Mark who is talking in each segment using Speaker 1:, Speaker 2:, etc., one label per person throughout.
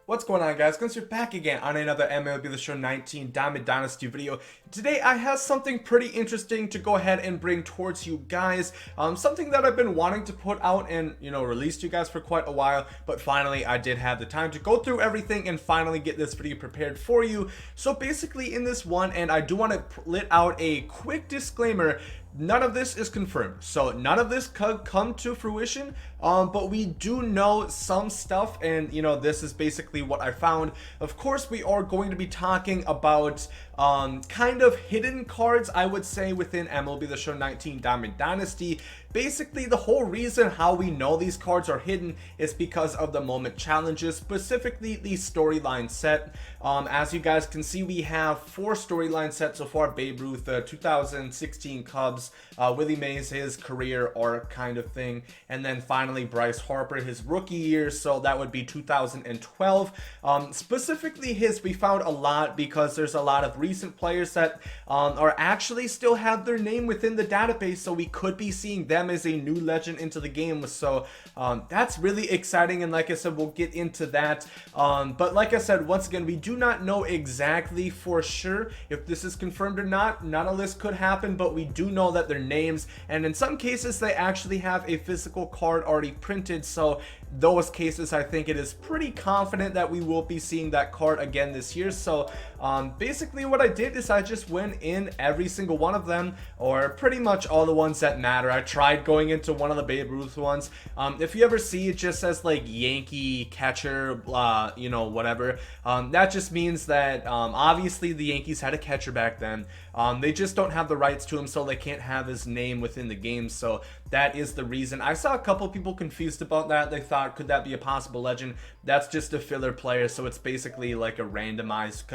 Speaker 1: What's going on, guys? Gomes here back again on another MLB The Show 19 Diamond Dynasty video. Today I have something pretty interesting to go ahead and bring towards you guys. Something that I've been wanting to put out and release to you guys for quite a while, but finally I did have the time to go through everything and finally get this video prepared for you. So basically in this one, and I do want to let out a quick disclaimer, none of this is confirmed, so none of this could come to fruition, but we do know some stuff, and this is basically what I found. Of course, we are going to be talking about kind of hidden cards, I would say, within MLB The Show 19 Diamond Dynasty. Basically, the whole reason how we know these cards are hidden is because of the moment challenges, specifically the storyline set. As you guys can see, we have 4 storyline sets so far: Babe Ruth, 2016 Cubs, Willie Mays, his career arc kind of thing, and then finally Bryce Harper, his rookie year, so that would be 2012. Specifically his, we found a lot because there's a lot of recent players that are actually still have their name within the database, so we could be seeing them as a new legend into the game. So that's really exciting, and like I said, we'll get into that. But like I said, once again, we do not know exactly for sure if this is confirmed or not. None of this could happen, but we do know that their names, and in some cases they actually have a physical card already printed. So those cases, I think it is pretty confident that we will be seeing that card again this year. So basically what I did is I just went in every single one of them, or pretty much all the ones that matter. I tried going into one of the Babe Ruth ones. If you ever see it just says like Yankee catcher, whatever, that just means that obviously the Yankees had a catcher back then. They just don't have the rights to him, so they can't have his name within the game. So that is the reason. I saw a couple people confused about that. They thought, could that be a possible legend? That's just a filler player, so it's basically like a randomized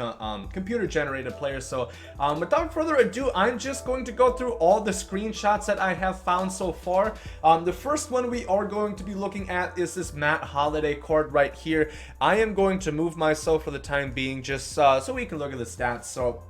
Speaker 1: computer generated player. So without further ado, I'm just going to go through all the screenshots that I have found so far. The first one we are going to be looking at is this Matt Holliday card right here. I am going to move myself for the time being, just so we can look at the stats. So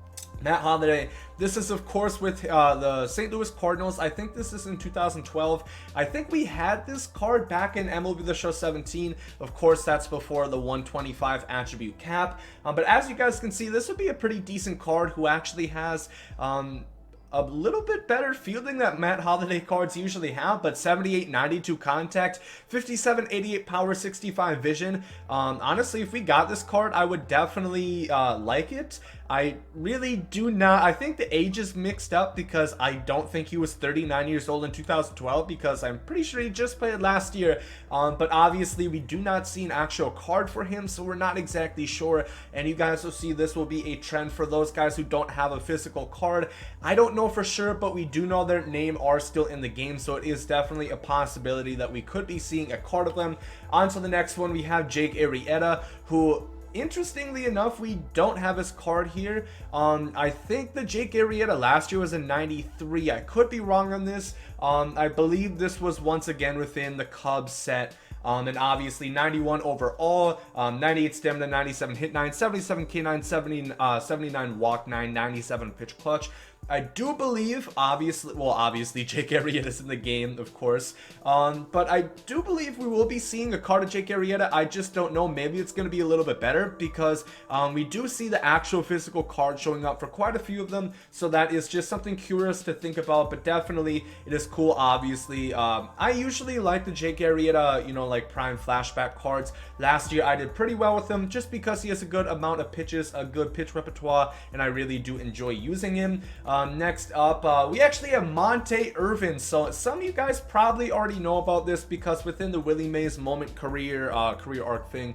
Speaker 1: Matt Holliday, this is of course with the St. Louis Cardinals. I think this is in 2012. I think we had this card back in MLB The Show 17. Of course, that's before the 125 attribute cap. But as you guys can see, this would be a pretty decent card who actually has a little bit better fielding that Matt Holliday cards usually have, but 78-92 contact, 57-88 power, 65 vision. Honestly, if we got this card, I would definitely like it. I really do not. I think the age is mixed up because I don't think he was 39 years old in 2012, because I'm pretty sure he just played last year. But obviously we do not see an actual card for him, so we're not exactly sure. And you guys will see this will be a trend for those guys who don't have a physical card. I don't know for sure, but we do know their name are still in the game, so it is definitely a possibility that we could be seeing a card of them. On to the next one, we have Jake Arrieta, who, interestingly enough, we don't have his card here. I think the Jake Arrieta last year was a 93. I could be wrong on this. I believe this was once again within the Cubs set. And obviously 91 overall, 98 stamina, 97 hit 9, 77 K9, 79 walk 9, 97 pitch clutch. I do believe, obviously Jake Arrieta is in the game, of course, but I do believe we will be seeing a card of Jake Arrieta. I just don't know, maybe it's going to be a little bit better, because we do see the actual physical card showing up for quite a few of them, so that is just something curious to think about. But definitely it is cool. Obviously I usually like the Jake Arrieta, like prime flashback cards. Last year I did pretty well with him, just because he has a good amount of pitches, a good pitch repertoire, and I really do enjoy using him. Next up, we actually have Monte Irvin. So some of you guys probably already know about this, because within the Willie Mays moment career arc thing,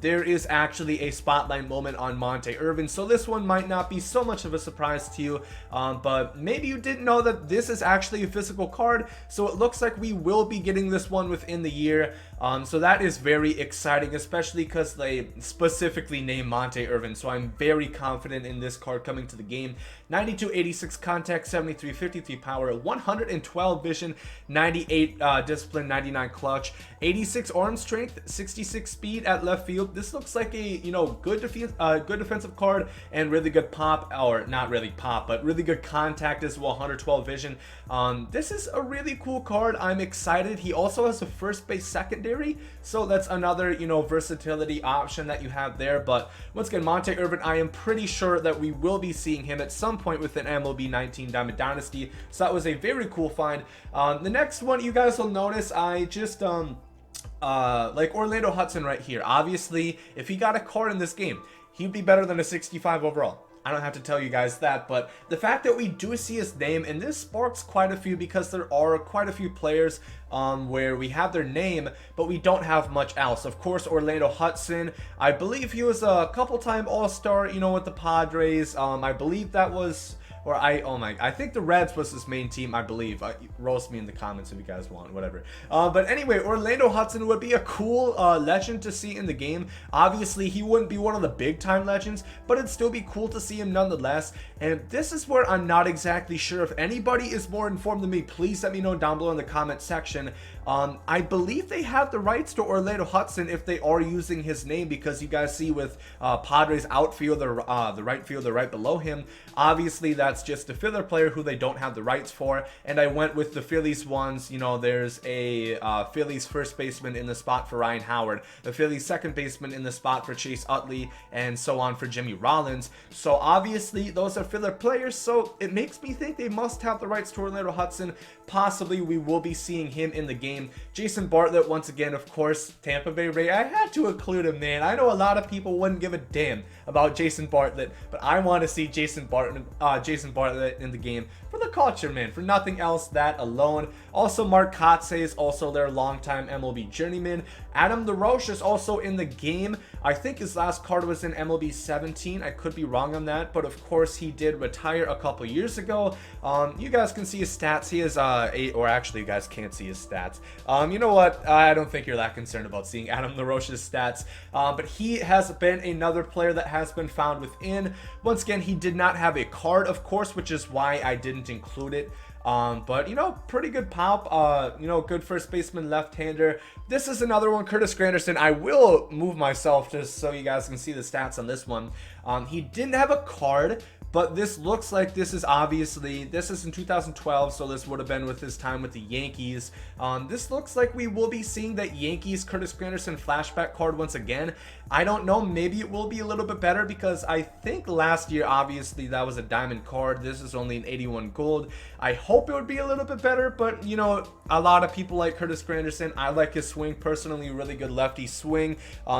Speaker 1: there is actually a spotlight moment on Monte Irvin. So this one might not be so much of a surprise to you, but maybe you didn't know that this is actually a physical card. So it looks like we will be getting this one within the year. So that is very exciting, especially because they specifically named Monte Irvin. So I'm very confident in this card coming to the game. 92-86 contact, 73-53 power, 112 vision, 98 discipline, 99 clutch, 86 arm strength, 66 speed at left field. This looks like a, you know, good defensive card and really good pop, or not really pop, but really good contact as well, 112 vision. This is a really cool card. I'm excited. He also has a first base secondary, so that's another, you know, versatility option that you have there. But once again, Monte Irvin, I am pretty sure that we will be seeing him at some point within MLB 19 Diamond Dynasty, so that was a very cool find. The next one you guys will notice, I just like Orlando Hudson right here. Obviously, if he got a card in this game, he'd be better than a 65 overall. I don't have to tell you guys that, but the fact that we do see his name, and this sparks quite a few because there are quite a few players where we have their name, but we don't have much else. Of course, Orlando Hudson, I believe he was a couple-time All-Star, you know, with the Padres. I believe that was... Or I think the Reds was his main team, I believe. Roast me in the comments if you guys want, whatever. But anyway, Orlando Hudson would be a cool legend to see in the game. Obviously, he wouldn't be one of the big-time legends, but it'd still be cool to see him nonetheless. And this is where I'm not exactly sure. If anybody is more informed than me, please let me know down below in the comment section. I believe they have the rights to Orlando Hudson if they are using his name, because you guys see with Padres outfielder, the right fielder right below him, obviously that's just a filler player who they don't have the rights for. And I went with the Phillies ones. You know, there's a Phillies first baseman in the spot for Ryan Howard, the Phillies second baseman in the spot for Chase Utley, and so on for Jimmy Rollins. So obviously those are filler players, so it makes me think they must have the rights to Orlando Hudson. Possibly we will be seeing him in the game. Jason Bartlett, once again, of course, Tampa Bay Ray. I had to include him, man. I know a lot of people wouldn't give a damn about Jason Bartlett, but I want to see Jason Bartlett in the game for the culture, man, for nothing else, that alone. Also, Mark Kotsay is also their longtime MLB journeyman. Adam LaRoche is also in the game. I think his last card was in MLB 17. I could be wrong on that, but of course he did retire a couple years ago. You guys can see his stats. He is or actually you guys can't see his stats. You know what? I don't think you're that concerned about seeing Adam LaRoche's stats. But he has been another player that has been found within. Once again, he did not have a card, of course, which is why I didn't include it. But, you know, pretty good pop, you know, good first baseman, left-hander. This is another one, Curtis Granderson. I will move myself just so you guys can see the stats on this one. He didn't have a card, but this looks like this is obviously, this is in 2012, so this would have been with his time with the Yankees. This looks like we will be seeing that Yankees Curtis Granderson flashback card once again. I don't know, maybe it will be a little bit better, because I think last year, obviously, that was a diamond card. This is only an 81 gold. I hope it would be a little bit better, but, you know, a lot of people like Curtis Granderson. I like his swing, personally, really good lefty swing.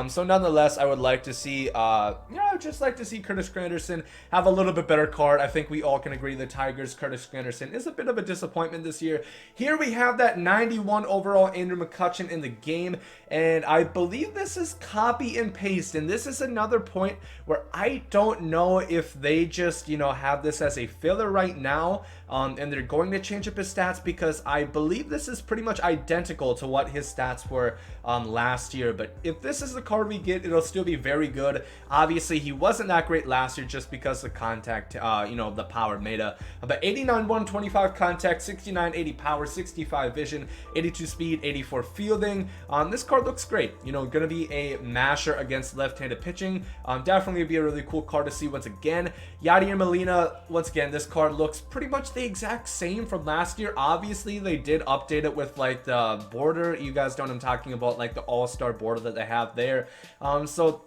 Speaker 1: So nonetheless, I would like to see, you know, I would just like to see Curtis Granderson have a little bit better card. I think we all can agree the Tigers Curtis Granderson is a bit of a disappointment this year. Here we have that 91 overall Andrew McCutchen in the game, and I believe this is copy and paste, and this is another point where I don't know if they just, you know, have this as a filler right now, and they're going to change up his stats, because I believe this is pretty much identical to what his stats were last year. But if this is the card we get, it'll still be very good. Obviously, he wasn't that great last year just because the contact, you know, the power made a about 89 125 contact, 69 80 power, 65 vision, 82 speed, 84 fielding. This card looks great. You know, gonna be a masher against left-handed pitching. Definitely be a really cool card to see once again. Yadier Molina, once again, this card looks pretty much the exact same from last year. Obviously, they did update it with like the border. You guys know what I'm talking about, like the all-star border that they have there. So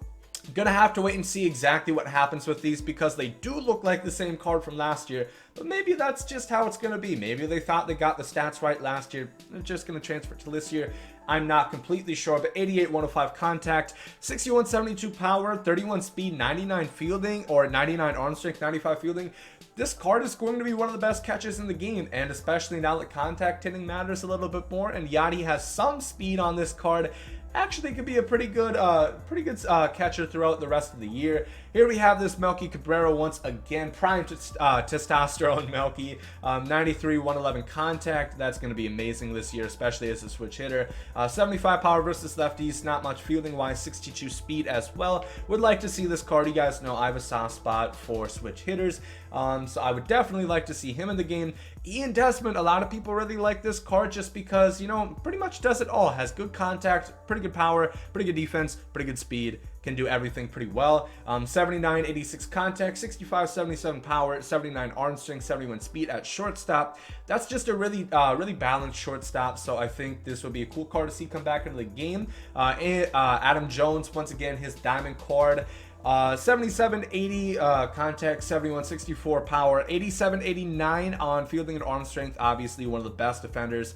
Speaker 1: gonna have to wait and see exactly what happens with these, because they do look like the same card from last year, but maybe that's just how it's gonna be. Maybe they thought they got the stats right last year, they're just gonna transfer to this year. I'm not completely sure, but 88 105 contact, 61 72 power, 31 speed, 99 fielding, or 99 arm strength, 95 fielding. This card is going to be one of the best catches in the game, and especially now that contact hitting matters a little bit more, and Yadi has some speed on this card. Actually could be a pretty good catcher throughout the rest of the year. Here we have this Melky Cabrera once again, prime testosterone Melky, 93 111 contact. That's going to be amazing this year, especially as a switch hitter. 75 power versus lefties, not much fielding wise, 62 speed as well. Would like to see this card. You guys know I have a soft spot for switch hitters, so I would definitely like to see him in the game. Ian Desmond, a lot of people really like this card just because, you know, pretty much does it all. Has good contact, pretty good good power, pretty good defense, pretty good speed, can do everything pretty well. 79, 86 contact, 65, 77 power, 79 arm strength, 71 speed at shortstop. That's just a really balanced shortstop, so I think this would be a cool card to see come back into the game. Adam Jones, once again, his diamond card. 77, 80 contact, 71, 64 power, 87, 89 on fielding and arm strength. Obviously one of the best defenders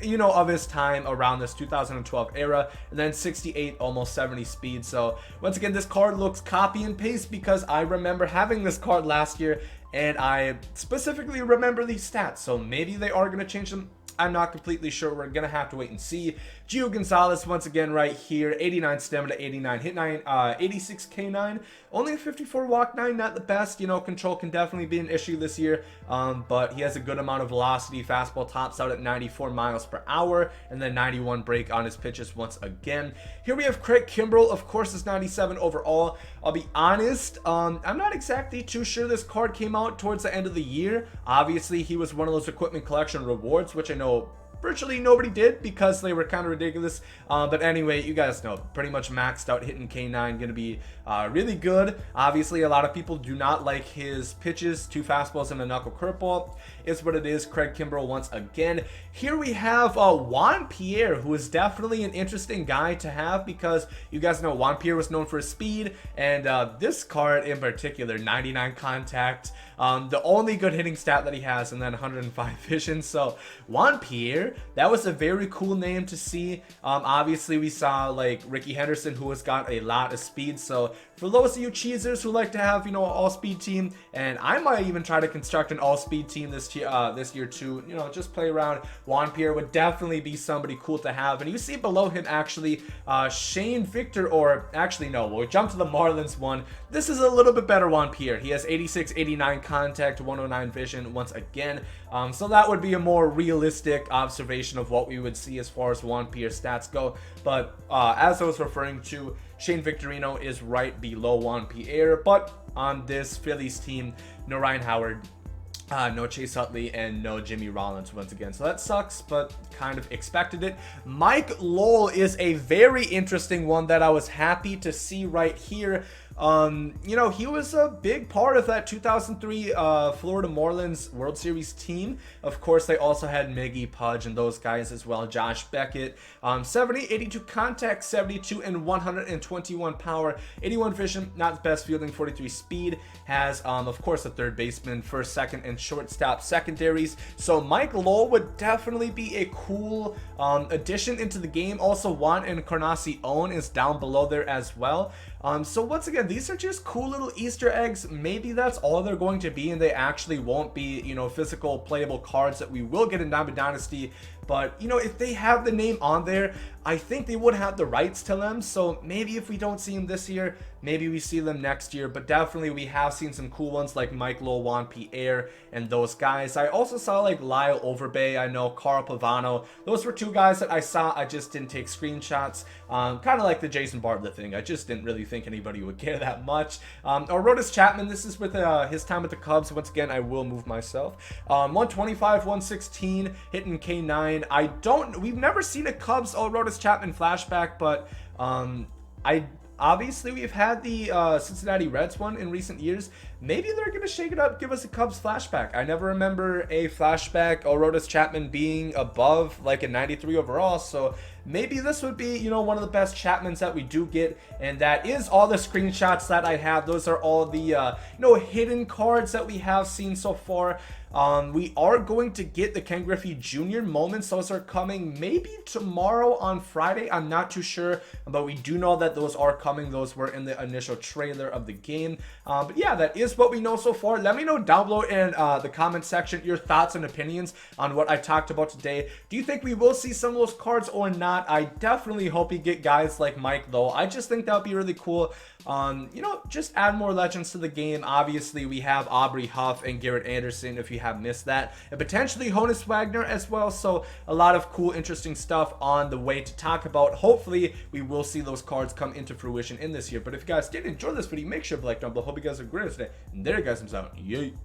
Speaker 1: you know, of his time around this 2012 era, and then 68, almost 70 speed. So once again, this card looks copy and paste because I remember having this card last year and I specifically remember these stats, so maybe they are going to change them. I'm not completely sure. We're going to have to wait and see. Gio Gonzalez, once again, right here. 89 stamina, 89 hit 9, 86 K9. Only a 54 walk 9, not the best. You know, control can definitely be an issue this year. But he has a good amount of velocity. Fastball tops out at 94 miles per hour. And then 91 break on his pitches once again. Here we have Craig Kimbrel. Of course, is 97 overall. I'll be honest. I'm not exactly too sure this card came out towards the end of the year. Obviously, he was one of those equipment collection rewards, which I know virtually nobody did because they were kind of ridiculous. But anyway, you guys know, pretty much maxed out hitting K9, going to be really good. Obviously, a lot of people do not like his pitches. 2 fastballs and a knuckle curveball is what it is. Craig Kimbrel once again. Here we have Juan Pierre, who is definitely an interesting guy to have because you guys know Juan Pierre was known for his speed, and this card in particular, 99 contact, the only good hitting stat that he has, and then 105 vision. So Juan Pierre, that was a very cool name to see. Obviously we saw like Ricky Henderson, who has got a lot of speed. So for those of you cheesers who like to have, you know, an all-speed team, and I might even try to construct an all-speed team this year too, you know, just play around, Juan Pierre would definitely be somebody cool to have. And you see below him actually Shane Victor, or actually no, we'll jump to the Marlins one. This is a little bit better Juan Pierre. He has 86, 89 contact, 109 vision once again. So that would be a more realistic observation of what we would see as far as Juan Pierre stats go. But as I was referring to, Shane Victorino is right below Juan Pierre. But on this Phillies team, no Ryan Howard, no Chase Utley, and no Jimmy Rollins once again. So that sucks, but kind of expected it. Mike Lowell is a very interesting one that I was happy to see right here. You know, he was a big part of that 2003 Florida Marlins World Series team. Of course, they also had Miggy, Pudge, and those guys as well. Josh Beckett, 70, 82 contact, 72, and 121 power, 81 vision, not the best fielding, 43 speed. Has, of course, a third baseman, first, second, and shortstop secondaries. So Mike Lowell would definitely be a cool addition into the game. Also, Juan Encarnacion is down below there as well. So once again, these are just cool little Easter eggs. Maybe that's all they're going to be, and they actually won't be, you know, physical playable cards that we will get in Diamond Dynasty. But, you know, if they have the name on there, I think they would have the rights to them. So maybe if we don't see them this year, maybe we see them next year. But definitely we have seen some cool ones like Mike Lowell, Juan Pierre, and those guys. I also saw like Lyle Overbay, I know Carl Pavano. Those were 2 guys that I saw. I just didn't take screenshots. Kind of like the Jason Bartlett thing. I just didn't really think anybody would care that much. Aroldis Chapman, this is with his time with the Cubs. Once again, I will move myself. 125, 116, hitting K9. We've never seen a Cubs Aroldis Chapman flashback, but obviously we've had the Cincinnati Reds one in recent years. Maybe they're going to shake it up, give us a Cubs flashback. I never remember a flashback Aroldis Chapman being above like a 93 overall, so maybe this would be, you know, one of the best Chapmans that we do get. And that is all the screenshots that I have. Those are all the, you know, hidden cards that we have seen so far. We are going to get the Ken Griffey Jr. moments. Those are coming maybe tomorrow on Friday. I'm not too sure, but we do know that those are coming. Those were in the initial trailer of the game. But yeah, that is what we know so far. Let me know down below in the comment section your thoughts and opinions on what I talked about today. Do you think we will see some of those cards or not? I definitely hope we get guys like Mike Lowell. I just think that would be really cool. You know, just add more legends to the game. Obviously, we have Aubrey Huff and Garrett Anderson, if you have missed that, and potentially Honus Wagner as well. So a lot of cool, interesting stuff on the way to talk about. Hopefully, we will see those cards come into fruition in this year. But if you guys did enjoy this video, make sure to like down below. Hope you guys are great today. And there, guys, I'm out. Yay.